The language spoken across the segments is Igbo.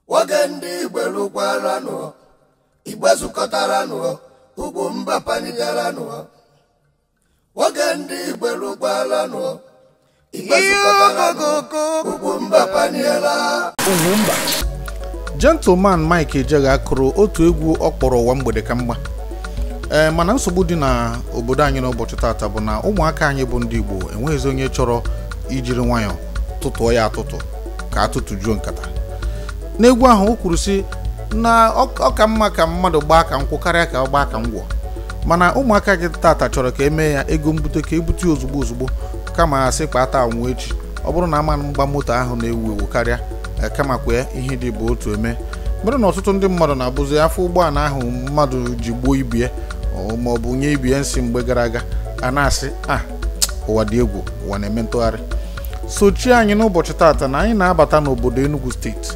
Wagendi Igbelukwalano, Igbezukotarano, UGWUMBA Panigarano. Wagendi Igbelukwalano, Igbezukotarano, UGWUMBA Paniela. UGWUMBA. Gentleman Mike Ejega kụrụ otu egwu ọkpọrọ ụwa mgbede ka mgba. Mana nsogbu dị na obodo anyị n'ụbọchị tata bụ na ụmụaka anyị bụ ndị Igbo enweghịzi onye chọrọ ijiri nwayọ tụtụọ ya atụtụ ka atụtụ juo nkata. N'egwu ahụ o kwuru sị na ọ ka mma ka mmadụ gbaa ka nkwụ karịa ka ọ gbaa ka ngwọ. Mana ụmụaka gị tata chọrọ ka eme ya ego mbute ka ebute ozugbo kama asị kpata anwụ echi. Ọ bụrụ na ama mgba moto ahụ na-ewu ewu karịa kama kwe ihe dị bụ otu eme. Mere na ọtụtụ ndị mmadụ na-abụzi afọ ụgbọala ahụ mmadụ ji gbuo ibie ma ọ bụ nye ibie nsị mgbe gara aga a na-asị ụwa dị egwu, ụwa na-eme ntụgharị. Sochi anyị n'ụbọchị tata na anyị na-abata n'obodo Enugu steeti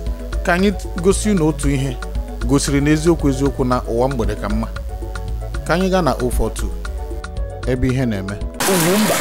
ka anyị gosi na otu ihe gosiri n'eziokwu na ụwa mgbede ka mma. Ka anyị gaa na 042 ebe ihe na-eme. UGWUMBA.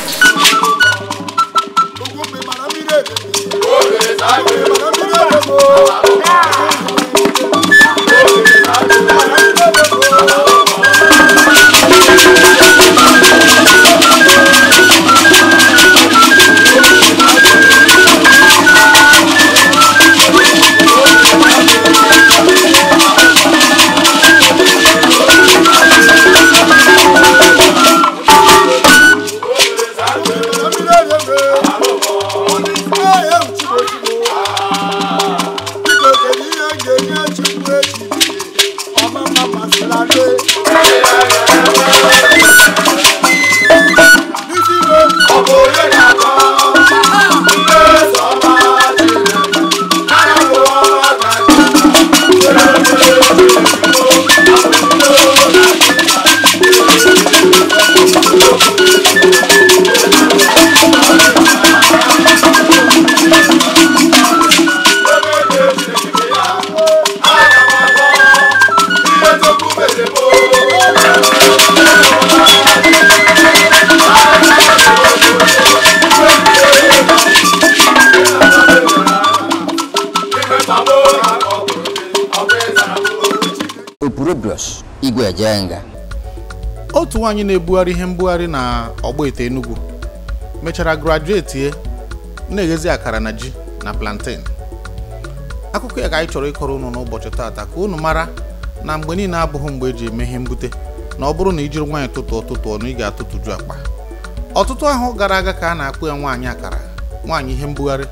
Otu nwaanyị na-ebugharị ihe mbugharị na ọgba ete Enugu mechara graduate na-eghezi akara na ji na plantain. Akụkọ ya ka anyị chọrọ ịkọrọ unu n'ụbọchị tata ka unu mara na mgbe niile abụghị mgbe eji eme ihe mbute, na ọ bụrụ na ijiri nwaanyị tụtụọ na ị ga-atụtụju akpa. Ọtụtụ ahụ gara aga ka a na-akpụ ya nwaanyị akara, nwaanyị ihe mbugharị.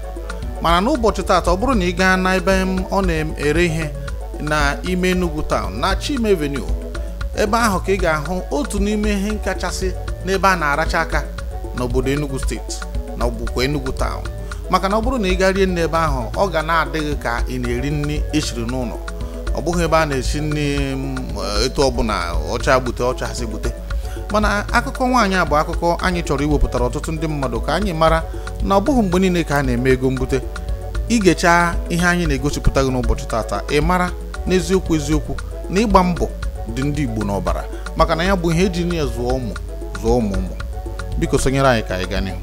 Mana n'ụbọchị tata ọ bụrụ na ị gaa na ebe ọ na-ere ihe na ime Enugu town na Chime Avenue, ebe ahụ ka ị ga-ahụ otu n'ime ihe kachasị n'ebe a na-aracha aka n'obodo Enugu steeti na ọbụkwa Enugu town. Maka na ọ bụrụ na ị gaa rie nri ebe ahụ, ọ ga na-adịghị ka ị na-eri nri eshiri n'ụlọ. Ọ bụghị ebe a na-esi nri etu ọbụla ọcha gbute ọcha hasị gbute. Mana akụkọ nwaanyị a bụ akụkọ anyị chọrọ iwepụtara ọtụtụ ndị mmadụ ka anyị mara na ọ bụghị mgbe niile ka a na-eme ego mbute. Igecha ihe anyị na-egosipụta gị n'ụbọchị tata, ị mara n'eziokwu na ịgba mbọ dị ndị Igbo n'ọbara, maka na ya bụ ihe eji nye zụọ ụmụ. Biko sonyere anyị ka anyị gaa n'ihu.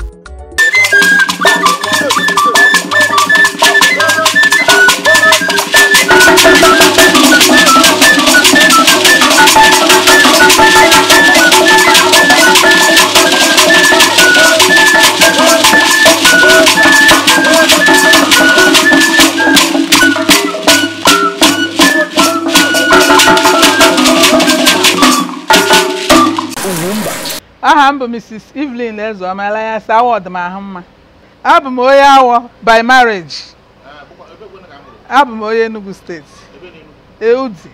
Aha m bụ Mrs. Evelyn Ezeomala ya sa award ma ahụ mma. Abụ m onye awọ by marriage. Abụ m onye Enugu steeti. Eudi.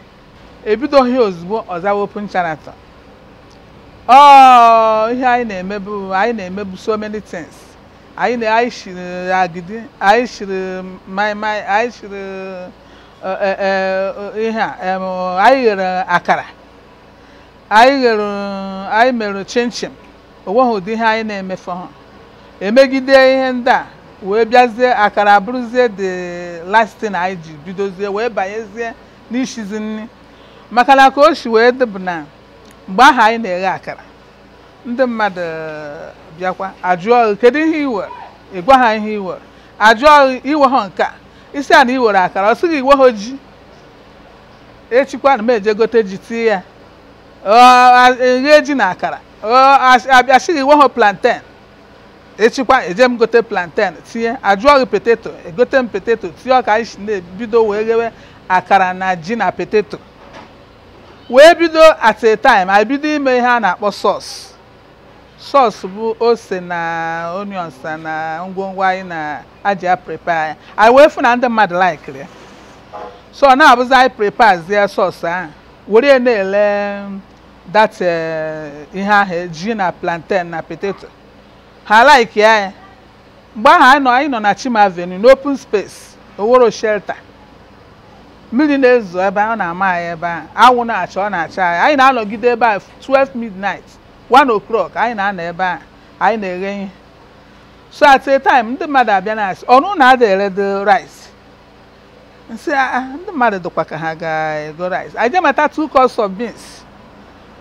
Ebidoghị ozugbo ọzawa open SHARATON. Ihe anyị na-emebu so many things. Anyị shiri agidi, anyị shiri maịmaị, anyị shiri anyị ghere akara. Anyị mere chinchin. Onweghị ụdị ihe anyị na-emefe ha. Emegide ihe ndị a wee bịazie akara bụrụzie the last thing anyị ji bidozie wee banyezie n'ishizi nri. Maka na ka o si wee dị bụ na mgbe ahụ anyị na-eghe akara, ndị mmadụ bịakwa ajụọ kedu ihe iwe, ịgwa ha ihe iwe, ajụọ iwe ha nke isi a na iwere akara ọ sịghị iwe ha ji echikwa na m eje gote ji tie ya eghe ji na akara asịghị iwe ha plantain echikwa eje m gote plantain tie ajụọ gị potato egote m potato tie ọka anyị si na-ebido wee ghewe akara na ji na potato wee bido at a time anyị bido ime ihe a na-akpọ sauce bụ ose na onions na ngwongwo anyị na-aji prepare anyị wee fụ na ndị mmadụ like ya so na-abụzi anyị prepare zie sauce ahụ were na-ele that ihe ahụ ji na plantain na potato ha like ya mgbe ahụ anyị nọ na Chima Avenue n'open space Oworo shelter mmiri na-ezo ebe ọ na-ama anyị ebe ahụ anwụ na-acha ọ na-acha anyị na-anọgide ebe a 12 midnight 1 o'clock anyị na-anọ ebe a anyị na-eghe ihe so at a time ndị mmadụ abịa na-asị ọnụ na-ada eredo rice nsị ndị mmadụ dịkwa ka ha ga-ego rice anyị je mata 2 cups of beans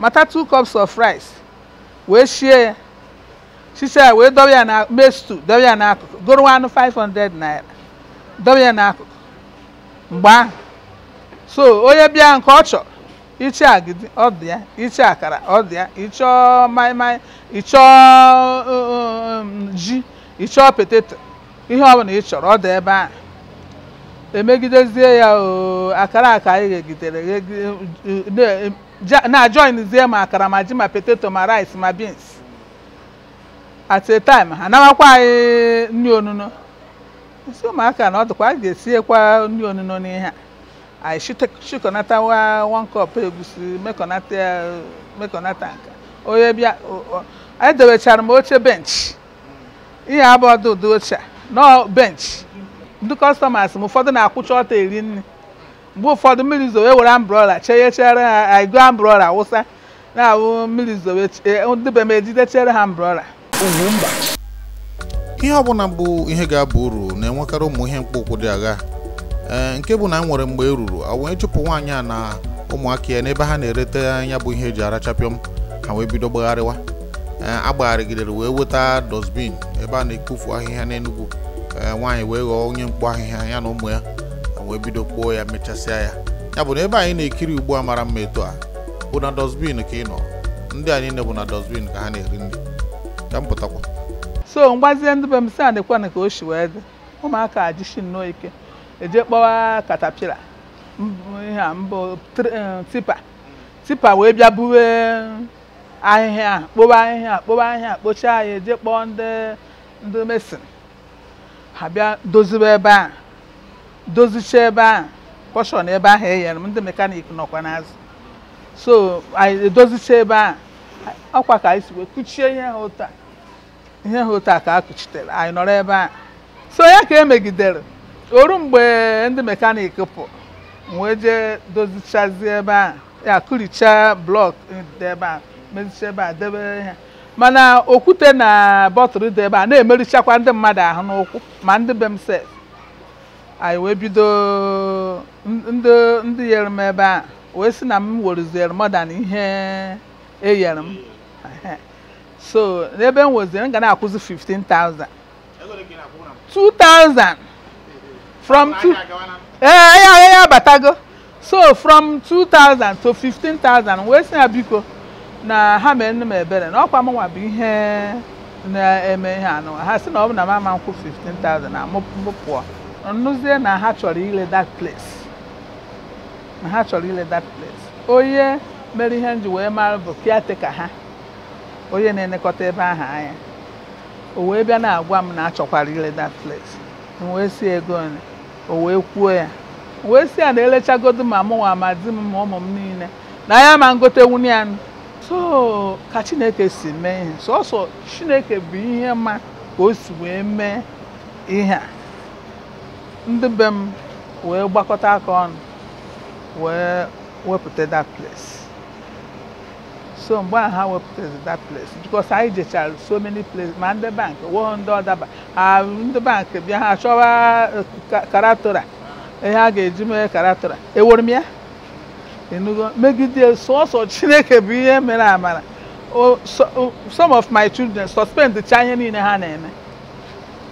mata 2 cups of rice wee shie ya chicha ya wee dobe ya na mestu dobe ya n'akụkụ goro anụ 500 naira dobe ya n'akụkụ mgbe ahụ so onye bịa nke ọ chọrọ iche agidi ọ dị ya iche akara ọ dị ya ịchọọ maịmaị ịchọọ ji ịchọọ potato ihe ọ bụla ị chọrọ ọ dị ebe ahụ emegidezie ya akara aka anyị ghegidere na-joinizie ma akara ma ji ma potato ma rice ma beans at a time ha namakwa anyị nri onuno isi ụmụaka na ọ dịkwa a ga-esiekwa nri onuno n'ihe a anyị shikọnatawa 1 cup egusi mekọnata nka onye bịa anyị dewechara m oche bench ihe abụọ ụdị oche nọ bench ndị customers m ụfọdụ na-akwụcha ọtọ eri nri mgbe ụfọdụ mmiri zowe were umbrella chenyechere ha anyị go umbrella wụsa na-awụ mmiri zowe ndị be m ejidechere ha umbrella ihe ọbụla bụ ihe ga-aba uru na-enwekarị ụmụ ihe mkpụkwụ dị agha nke bụ na nwere mgbe eruru a wee chụpụ nwaanyị a na ụmụaka ya n'ebe ha na-erete anya bụ ihe eji arachapịọm ha wee bido gbagharịwa agbagharịgidere wee weta dustbin ebe a na-ekpofu ahịhịa n'Enugu nwaanyị wee ghọọ onye mkpụ ahịhịa ya na ụmụ ya wee bido kpoo ya mechasịa ya ya bụ na ebe anyị na-ekiri ugbu a mara mma etu a bụ na dustbin ka ị nọ ndị anyị niile bụ na dustbin ka ha na-eri nri ka m pụtakwa so mgbazie ndị be m sị adịkwa na ka o si wee dị ụmụaka ajishi nnọọ ike eje kpọwa katapila ihe a mbụ tipa wee bịa buwe ahịhịa kpoba ahịhịa kpochaa ya eje kpọọ ndị mesin ha bịa doziwe ebe a dozicha ebe a pọshọn ebe ahụ enyere m ndị mekanik nọkwa n'azụ so anyị edozicha ebe a ọkwa ka anyị si wee kuchie ihe ha otu a ka a kuchitere anyị nọrọ ebe a so ya ka emegidere oru mgbe ndị mekanik pụ wee jee dozichazie ebe a ya kuricha blọk dị ebe a mezicha ebe a debe ihe mana okwute na bọtụlụ dị ebe a na-emerichakwa ndị mmadụ ahụ n'ụkwụ ma ndị be m sef anyị wee bido ndị nyere m ebe a wee sị na m weruziere mọda na ihe enyere m so n'ebe m weziere m ga na-akwụzi 15,000 2,000 from ya batago so from 2,000 to 15,000 wee sị ya biko na ha mee nne m ebere na ọkwa mụnwa bụ ihe na-eme ihe anụ ha sị na ọ bụ na mama nkwụ 15,000 na mụ pụọ nnụzie na ha chọrọ ile that place onye mere ihe nji wee mara bụ caretaker ha onye na-elekọta ebe ahụ anya o wee bịa na-agwa m na achọkwara ile that place wee si ego o wee kwuo ya wee si ya na elechagodu ma mụnwa ma di m ma ụmụ m niile na ya ma ngote nwunye ya so ka Chineke si mee ihe sọsọ Chineke bụ ihe mma ka o si wee mee ihe a ndị be m wee gbakọta aka ọnụ wee wepụta that place so mgbe ha wepụtazi that place because anyị jechara so many places ma ndị bank wo ndị ọdaba ndị bank bịa ha chọwa karatora ihe a ga-eji mee karatora ewere m ya enugo megide sọsọ Chineke bụ ihe mere amara some of my children suspend cha ihe niile ha na-eme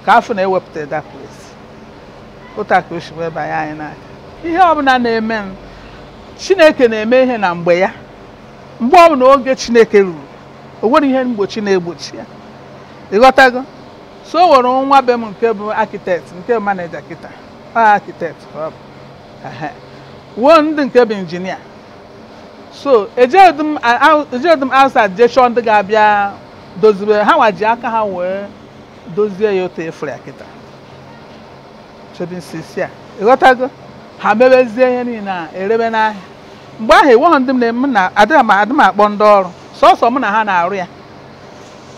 ka afọ na-ewepụta that place otu a ka o si wee banye anyị n'aka. Ihe ọbụla na-eme m, Chineke na-eme ihe na mgbe ya. Mgbe ọbụla oge Chineke ruru, o nwere ihe mgbochi na-egbochi ya. Ịghọtago? So o nwere nwa be m nke bụ architect, nke manager kịta, architect ọ bụ. Wuo ndị nke bụ injinia. So ejedị m outside jee chọọ ndị ga-abịa dozibe ha, nwa ji aka ha wee dozie ya otu efere ya kịta. Chebisisi a. Ịghọtago? Ha mebezie ihe niile a erebe n'ahịa. Mgbe ahụ enweghị ndị m na-eme na adị m akpọ ndị ọrụ. Sọsọ m na ha na-arụ ya.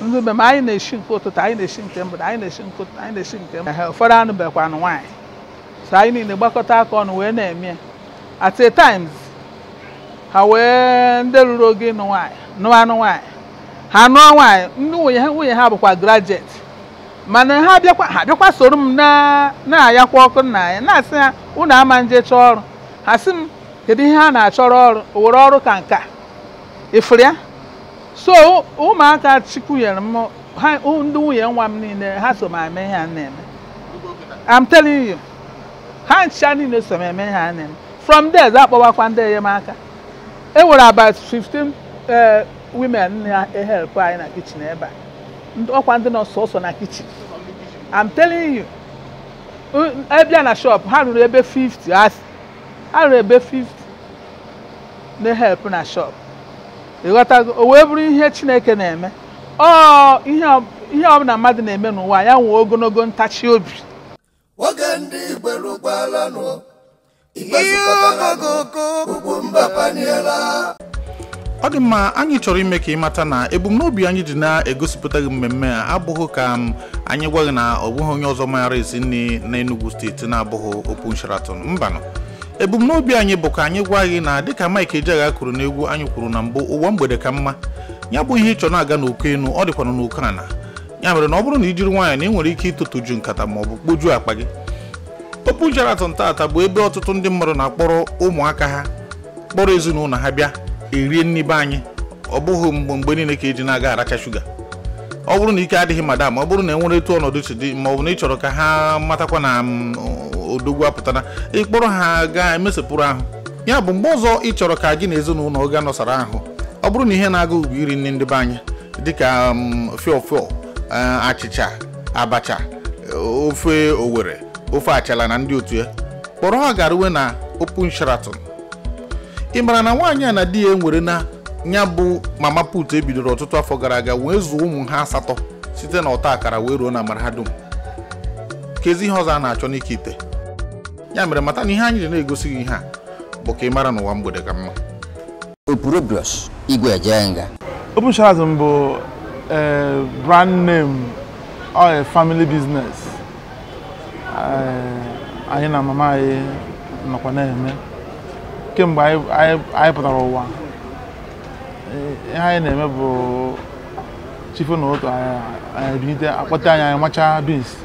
Ndị be m anyị na-eshi nke ụtụtụ, anyị na-eshi nke mgbede, anyị na-eshi nke ụtụtụ, anyị na-eshi nke mgbede. Ụfọdụ anụ bekwanụ nwaanyị. So anyị niile gbakọta aka ọnụ wee na-eme ya. At a times, ha wee ndị ruru oge ịnụ nwaanyị, nụọ anụ nwaanyị. Ha nụọ nwaanyị, ndị nwunye ha bụkwa graduate. Mana ha bịakwa soro m na-ayakwa ọkụ nna ya, na-asị ha unu ama nje chọọ ọrụ. Ha sị m kedu ihe ha na-achọrọ ọrụ, o were ọrụ ka nka ifuru ya. So ụmụaka chikwunyere m, ndị nwunye nwa m niile ha so ma eme ihe a na-eme. I'm telling you, ha ncha niile so ma eme ihe a na-eme. From there akpọwakwa ndị enyemaka. E nwere about 15 women na-ehelp anyị na kitchen ebe a. Ọkwa ndị nọ sọsọ na kitchen. I'm telling you, ebia na shop ha ruru ebe 50, ha ruru ebe 50 na-ehelp na shop. Ịghọtago? O wee bụrụ ihe Chineke na-eme. Ihe ọbụla mmadụ na-eme n'ụwa ya nwee ogologo ntachi obi. Oge ndị Igbo rụkwala nụ, Igbo zụkọtara nụ, Ugwumba paniela. Ọ dị mma, anyị chọrọ ime ka ị mata na ebumnobi anyị dị na-egosipụta gị mmemme a abụghị ka anyị gwa gị na ọ bụghị onye ọzọ maara esi nri na Enugu steeti na-abụghị Open Sharaton. Mbanụ, ebumnobi anyị bụ ka anyị gwa gị na dịka Mike Ejeagha kwuru n'egwu anyị kwuru na mbụ, ụwa mgbede ka mma. Ya bụ ihe ịchọ na-aga n'oke enu, ọ dịkwana n'oke ana. Ya mere na ọ bụrụ na ijiri nwayọ na ị nwere ike ịtụtụju nkata ma ọ bụ kpojuo akpa gị. Open Sharaton tata bụ ebe ọtụtụ ndị mmadụ na-akpọrọ ụmụaka ha, kpọrọ ezinụlọ ha bịa erie nri be anyị. Ọ bụghị mgbe niile ka eji na-aga aracha shuga. Ọ bụrụ na ike adịghị madam, ọ bụrụ na enwere etu ọnọdụ si dị, ma ọ bụ na ị chọrọ ka ha matakwa na odogwu apụtara, ịkpọrọ ha gaa emesepụrụ ahụ. Ya bụ mgbe ọzọ ị chọrọ ka gị na ezinụlọ ga nọsara ahụ, ọ bụrụ na ihe na-aga ugwu iri nri ndị be anyị dịka fiofio, achịcha, abacha, ofe owere, ofe achala na ndị otu ya, kpọrọ ha garuwe na Open Sharaton. Ị mara na nwaanyị a na di ya nwere na nya bụ mama put ebidoro ọtụtụ afọ gara aga wee zụọ ụmụ ha 8 site na ọta akara wee ruo na mahadum. Kezi ihe ọzọ a na-achọ n'ike ite. Ya mere mata na ihe anyị dị na-egosi gị ihe a bụ ka ị mara n'ụwa mgbede ka mma. Opurobios Igwe Ejeagha. Open Sharaton bụ brand name or a family business. Anyị na mama anyị nọkwa na-eme kemgbe anyị pụtara ụwa. Ihe anyị na-eme bụ chifu na otu anyị binite akpọta anyị macha beans,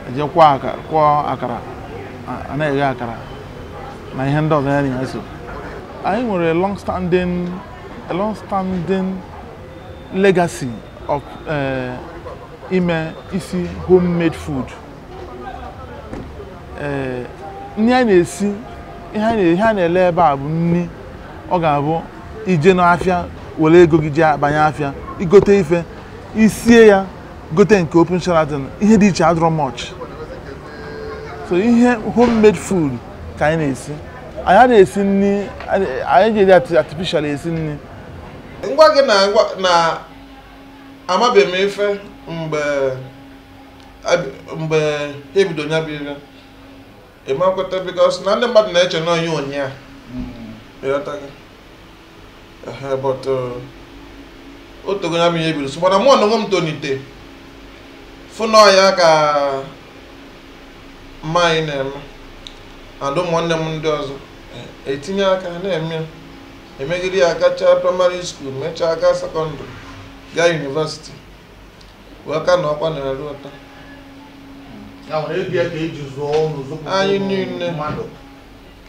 eje kwọ akara, na-eghe akara na ihe ndị ọzọ ya na-eso. Anyị nwere a long-standing legacy of isi homemade food. Nri anyị na-esi, ihe a na-ele ebe a bụ nri ọ ga-abụ ije n'afịa were ego gị jee banye afịa igote ife, isie ya gote nke Open Sharaton, ihe dị iche adịrọ much. So ihe homemade food ka anyị na-esi. Anyị na-esi nri, anyị ji artificial esi nri. Ngwa gị na amabeghị m ife mgbe ebido nya bụ ife ịmakweta, because na ndị mmadụ na-eche na onye ụnyaa ịghọtaghị. But otogo nya bụ ihe ebido, so mana mụ onwe m tonite fụnọ ya ka mma anyị na-eme and ụmụnne m ndị ọzọ etinye aka na-eme emegide ya gacha primary school, mechaa gaa secondary, gaa university, wee ka na ọkwa na-eru ụtọ. Anyị niile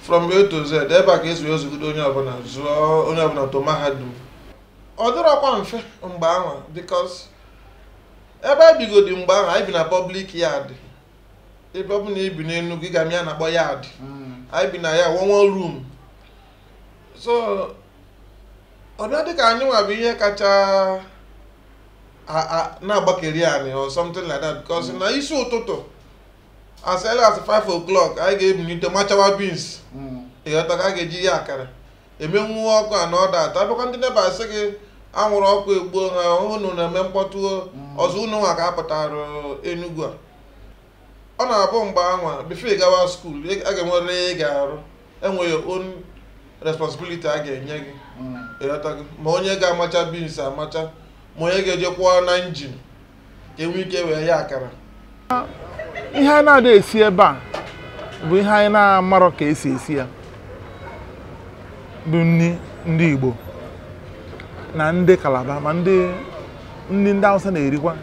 from A to Z ebe a ka esi ozugide onye ọbụla zụọ onye ọbụla to mahadum. Ọ dịrọkwa mfe mgbe ahụ, because ebe ebigodi mgbe ahụ anyị bi na public yard. ebe ọ bụ na ibi n'Enugu ị ga-amịa na akpọ yard anyị bi na ya one room so ọ bịa dịka anyị nwa bụ ihe kacha na-agbakeri anyị or something like that because na isi ụtụtụ as early as 5 o'clock anyị ga-ebunite machawa beans ịghọta ka a ga-eji ihe akara emenwu ọkụ anọda ata abịakwa ndị neba asị gị anwụrụ ọkụ egbuo ha unu na-eme mkpọtụ ọzọ unu nwa ka apụtara Enugu a ọ na-abụ mgbe anwa before ị gawa skuul a ga-enwere ị ga-arụ enwe your own responsibility a ga-enye gị ịghọta gị ma onye ga-amacha beans amacha ma onye ga-eje kwụọ na injin ka enwe ike wee ya akara ihe a na-ada esi ebe a bụ ihe anyị na-amarọ ka esi esi ya bụ ndị Igbo na ndị Kalaba ma ndị Hausa na-erikwa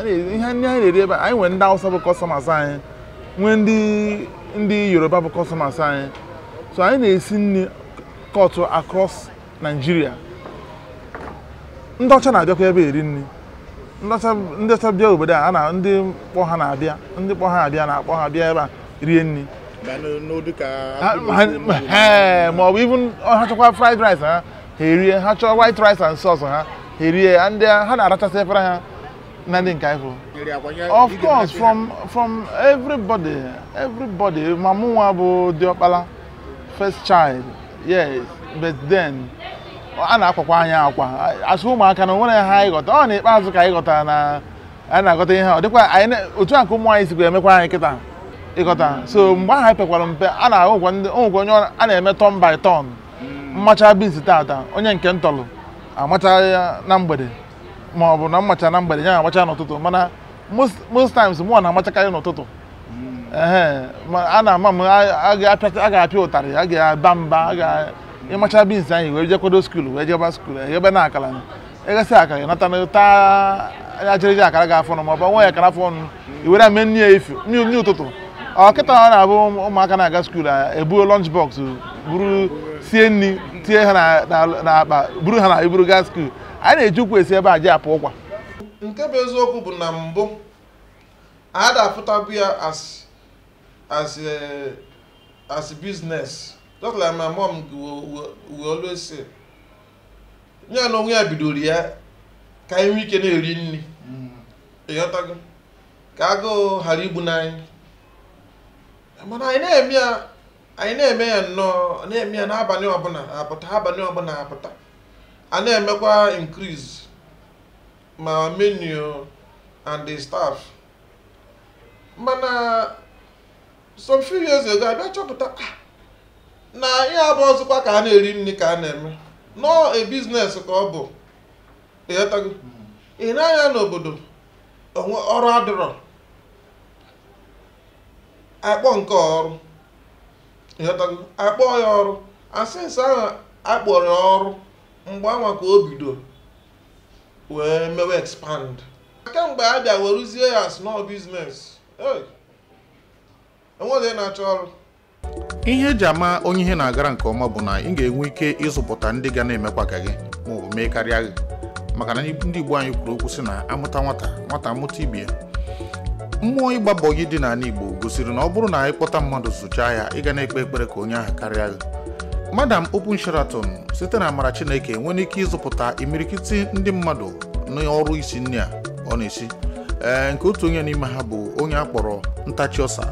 ihe ndị anyị na-eri ebe anyị nwere ndị Hausa bụ customers anyị nwee ndị Yoruba bụ customers anyị so anyị na-esi nri kọtụ across Nigeria ndị ọcha na-abịakwa ebe eri nri ndị ọcha bịa obodo a na ndị kpọ ha na-abịa ndị kpọ ha abịa na-akpọ ha bịa ebe a rie nri ma ọ bụ even ha chọkwa fried rice ha erie ha chọọ white rice and sauce ha erie ndị ha na-arachasị efere ha na ndị nke anyị of course from everybody ma mụ nwa bụ diọkpala first child yes but then a na-akwakwa anya akwa asụ ụmụaka na nwere ha ịghọta ọ n'ikpeazụ ka anyị ghọtara na anyị na-agọta ihe ọ dịkwa anyị otu a ka ụmụ anyị sikwa emekwa anyị kịta ịghọta so mgbe ahụ anyị pekwara mpe a na-ahụkwa onye a na-eme turn by turn mmacha beans tata onye nke ntọlụ amacha ya na mgbede ma ọ bụ na mmacha na mgbede ya na-amacha n'ụtụtụ mana most times mụ na-amachakarị n'ụtụtụ a na-ama m a ga-apịa ụtarị a ga-aba mba ịmacha beans anyị wee jekwado skuul wee jeba skuul ebe na akara egasị akara nata taa ajịrịja akara ga-afọ ọnụ ma ọ bụ nwa ya akara afọ ọnụ iwere ame nri efu nri ụtụtụ ọkịta ọ na-abụ ụmụaka na-aga skuul ebuo lunch box buru sie nri tinye ha na akpa buru ha na iburu gaa skuul anyị na-eji ụkwụ esi ebe a ji apụ ụkwa nke bụ eziokwu bụ na mbụ a da-afụtabu ya as business just like my mom will always say nya na onwe ya bidoro ya ka anyị nwee ike na-eri nri ịghọtago ka agụụ ghara igbu n'anyị mana anyị na-eme ya nnọọ na-eme ya n'abalị ọbụla apụta a na-emekwa increase ma menu and the staff mana some few years ago abịa chọpụta na ihe abụ ọzọkwa ka a na-eri nri ka a na-eme nọ a business ka ọ bụ ịghọtago ị na-anya n'obodo ọrụ adịrọ akpọ nke ọrụ ịghọtago akpọ ya ọrụ asịsị ahụ akpọrọ ya ọrụ mgbe anwa ka o bido wee mewe expand kemgbe a bịa weruzie ya as no business enweghị na-achọ ọrụ ihe eji ama onye ihe na-agara nke ọma bụ na ị ga-enwe ike ịzụpụta ndị ga na-emekwa ka gị ma ọ bụ mee karịa gị maka na ndị Igbo anyị kwuru okwu sị na amụta nwata amụta ibe ya mmụọ ịgba bọ gị dị n'ala Igbo gosiri na ọ bụrụ na anyị kpọta mmadụ zụchaa ya ị ga na-ekpe ekpere ka onye ahụ karịa gị Madam Open Sharaton site na amara Chineke nwere ike ịzụpụta imirikiti ndị mmadụ n'ọrụ isi nri a ọ na-esi nke otu onye n'ime ha bụ onye akpọrọ Ntachi Ọsa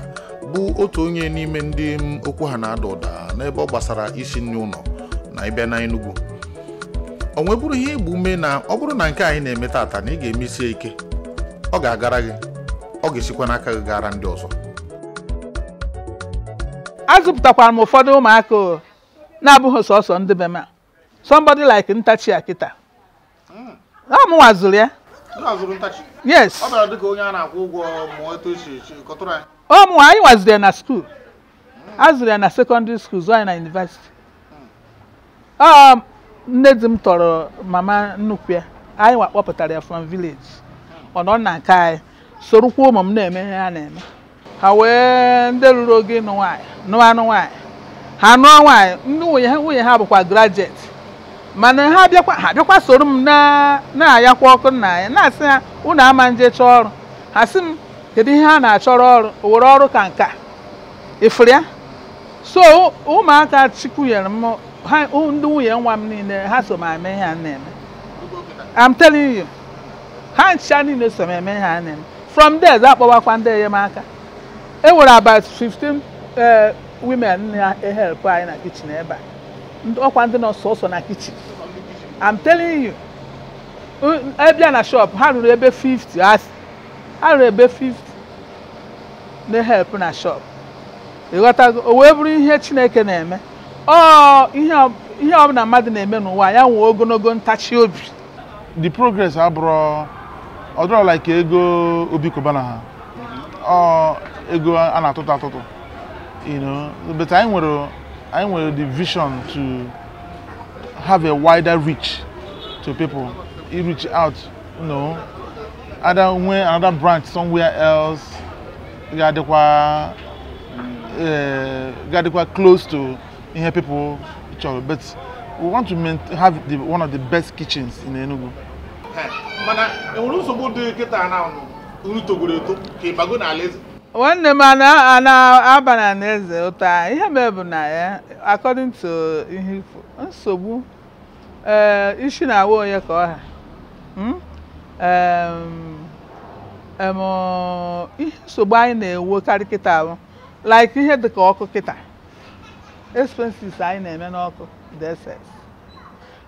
bụ otu onye n'ime ndị okwu ha na-ada ụda n'ebe ọ gbasara isi nri ụlọ na ịbịa na Enugu o nwebụrụ ihe igbu ume na ọ bụrụ na nke anyị na-eme tata na ị ga-emesie ike ọ ga-agara gị ọ ga-esikwa n'aka gị gara ndị ọzọ azụpụtakwara m ụfọdụ ụmụaka na-abụghị sọsọ ndị be m somebody like Ntachi Akita m nwazụrụ ya yes ọ bịara dịka onye a na-akwụ ụgwọ ma etu esi kọtụrụ anyị anyị nwazụrụ ya na skuul azụrụ ya na secondary school zụọ ya na university nne di m tọrọ mama nnukwu ya anyị wakpọpụtara ya from village ọ nọ na nke anyị sorokwa ụmụ m na-eme ihe ha na-eme ha wee ndị ruru oge ịnụ nwaanyị nwaanyị ha nụọ nwaanyị ndị nwunye ha bụkwa graduate mana ha bịakwa soro m na-ayakwa ọkụ nna anyị na-asị ha unu ama nje chọọ ọrụ ha sị m kedu ihe a na-achọrọ ọrụ o were ọrụ ka nka ifuru ya so ụmụaka chikwunyere m ha ndị nwunye nwa m niile ha so m eme ihe a na-eme I'm telling you ha ncha niile so m eme ihe a na-eme from there akpọwakwa ndị enyemaka e nwere about 15 women na-help anyị na kitchen ebe a ọkwa ndị nọ sọsọ na kitchen I'm telling you ebia na shop ha ruru ebe 50 ha ruru ebe 50 na-help na shop ịghọtago o wee bụrụ ihe Chineke na-eme ihe ọbụla mmadụ na-eme n'ụwa ya nwee ogologo ntachi obi. The progress abụrụ ọdụrụ like ego obi kụbana ha ego a na-atụtụ atụtụ you know, but I nwere the vision to have a wider reach to people. You reach out, you know, either when another branch somewhere else, got close to here people each other. But we want to have one of the best kitchens in Enugu. Mana enwere nsogbu dị kịta na unu togoro eto ka ịbago na alaeze. Nwanne m na-aba na eze ụta ihe mere bụ na ya according to ihe nsogbu isi na-awa onye ka ọha ihe nsogbu anyị na-enwekarị kịta bụ like ihe dịka ọkụ kịta expenses anyị na-eme n'ọkụ DSS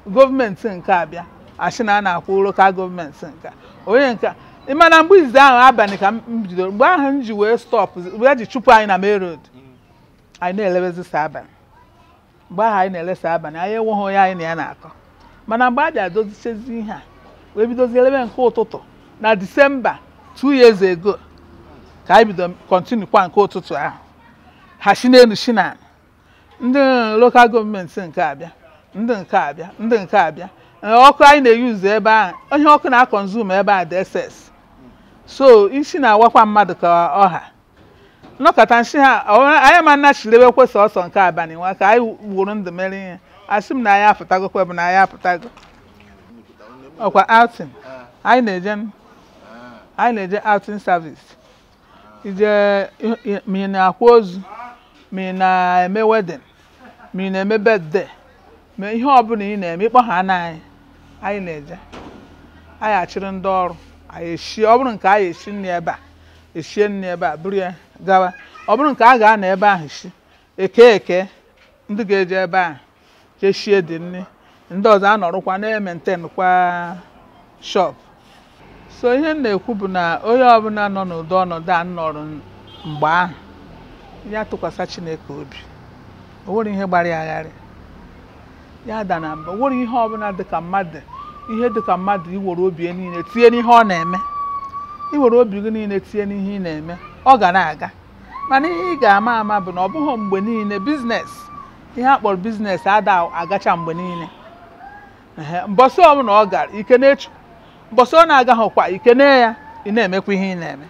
gọọmenti nke abịa asị na a na-akwụ local gọọmenti nke onye nke ịmana mgbe izi ahụ abalị ka m bidoro mgbe ahụ m ji wee stop wee ji chụpụ anyị na main road anyị na-elebezi sa abalị mgbe ahụ anyị na-elesa abalị anyị enweghị onye anyị na ya na-akọ mana mgbe a bịa dozichezi ihe a wee bidozi elebe nke ụtụtụ na December 2 years ago ka anyị bido continue kwa nke ụtụtụ ahụ ha si n'elu si na ndị local gọọmenti nke abịa ndị nke abịa ọkụ anyị na-eyuzu ebe ahụ onye ọkụ na-akọnzum ebe a DSS so isi na-awakwa mmadụ ka ọha nọkọta nshi ha anyị ma nnachilebe kwesa ọsọ nke abalị nwa ka anyị wuru ndụ mere ihe asị m na anyị apụtagokwa bụ na anyị apụtago ọkwa outing anyị na-eje outing service ije ma ị na-akwa ozu ma ị na-eme wedding ma ị na-eme birthday ma ihe ọbụla ị na-eme ịkpọ ha na anyị na-eje anyị achịrị ndị ọrụ anyị esi ọ bụrụ nke anyị esi nri ebe a eshie nri ebe a buru ya gawa ọ bụrụ nke a ga-anọ ebe ahụ esi eke ndị ga-eje ebe ahụ jeshie dị nri ndị ọzọ anọrụkwa na-maintain kwa shop so ihe m na-ekwu bụ na onye ọbụla nọ n'ụdị ọnọdụ a nọrọ mgbe ahụ ya tụkwasị Chineke obi o nwere ihe gbara ya agharị ya da na mba o nwere ihe ọbụla dịka mmadụ iwere obi ya niile tinye n'ihe ọ na-eme iwere obi gị niile tinye n'ihe ị na-eme ọ ga na-aga mana ihe ị ga-ama bụ na ọ bụghị mgbe niile biznes ihe a kpọrọ biznes ada agacha mgbe niile mbọsị ọbụla ọ gara ike na-echu mbọsị ọ na-agaghịkwa ike na ya ị na-emekwa ihe ị na-eme.